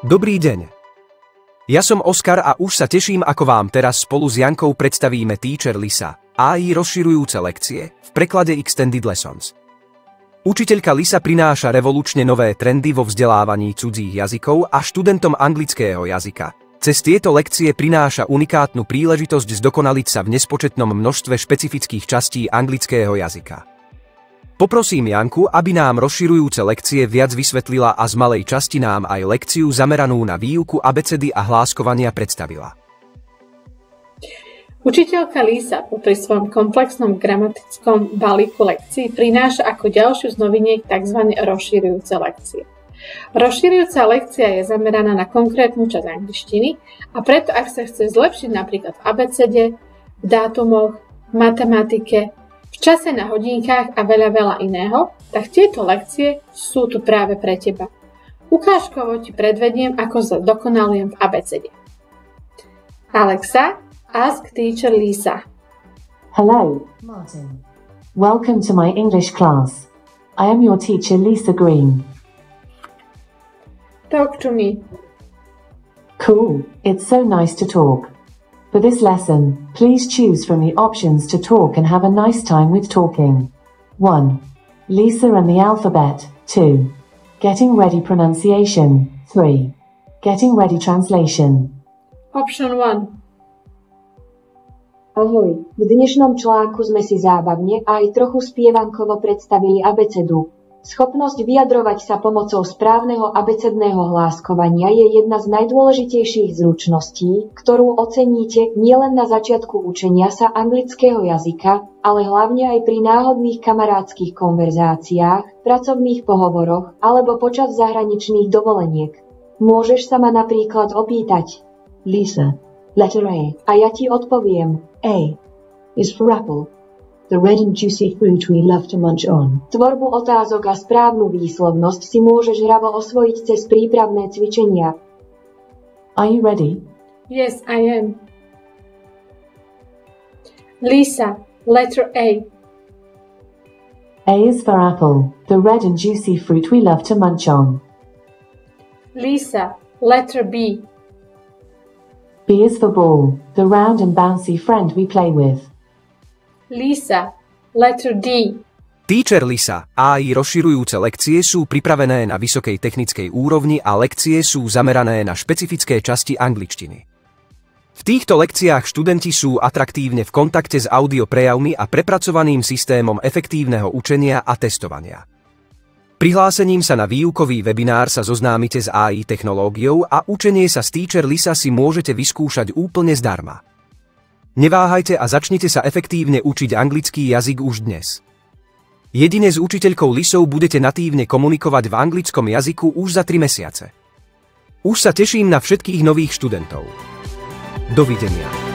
Dobrý deň. Ja som Oskar a už sa teším, ako vám teraz spolu s Jankou predstavíme Teacher Lisa, AI rozširujúce lekcie v preklade Extended Lessons. Učiteľka Lisa prináša revolučne nové trendy vo vzdelávaní cudzích jazykov a študentom anglického jazyka. Cez tieto lekcie prináša unikátnu príležitosť zdokonaliť sa v nespočetnom množstve špecifických častí anglického jazyka. Poprosím Janku, aby nám rozširujúce lekcie viac vysvetlila a z malej časti nám aj lekciu zameranú na výuku abecedy a hláskovania predstavila. Učiteľka Lisa popri svojom komplexnom gramatickom balíku lekcií prináša ako ďalšiu z noviniek tzv. Rozširujúce lekcie. Rozširujúca lekcia je zameraná na konkrétnu časť angličtiny a preto, ak sa chce zlepšiť napríklad v abecede, v dátumoch, v matematike, v čase na hodinkách a veľa iného, tak tieto lekcie sú tu práve pre teba. Ukážkovo ti predvediem, ako sa dokonalujem v abecede. Alexa, ask Teacher Lisa. Hello, Martin. Welcome to my English class. I am your teacher Lisa Green. Talk to me. Cool, it's so nice to talk. For this lesson, please choose from the options to talk and have a nice time with talking. 1. Lisa and the alphabet. 2. Getting ready pronunciation. 3. Getting ready translation. Option 1. Ahoj, v dnešnom článku sme si zábavne a aj trochu spievankovo predstavili abecedu. Schopnosť vyjadrovať sa pomocou správneho abecedného hláskovania je jedna z najdôležitejších zručností, ktorú oceníte nielen na začiatku učenia sa anglického jazyka, ale hlavne aj pri náhodných kamarátskych konverzáciách, pracovných pohovoroch alebo počas zahraničných dovoleniek. Môžeš sa ma napríklad opýtať: Lisa, letter A. A ja ti odpoviem: A is for apple. The red and juicy fruit we love to munch on. Tvorbu otázok a správnu výslovnosť si môžeš hravo osvojiť cez prípravné cvičenia. Are you ready? Yes, I am. Lisa, letter A. A is for apple, the red and juicy fruit we love to munch on. Lisa, letter B. B is for ball, the round and bouncy friend we play with. Lisa, letter D. Teacher Lisa, AI rozširujúce lekcie sú pripravené na vysokej technickej úrovni a lekcie sú zamerané na špecifické časti angličtiny. V týchto lekciách študenti sú atraktívne v kontakte s audioprejavmi a prepracovaným systémom efektívneho učenia a testovania. Prihlásením sa na výukový webinár sa zoznámite s AI technológiou a učenie sa s Teacher Lisa si môžete vyskúšať úplne zdarma. Neváhajte a začnite sa efektívne učiť anglický jazyk už dnes. Jedine s učiteľkou Lisou budete natívne komunikovať v anglickom jazyku už za 3 mesiace. Už sa teším na všetkých nových študentov. Dovidenia.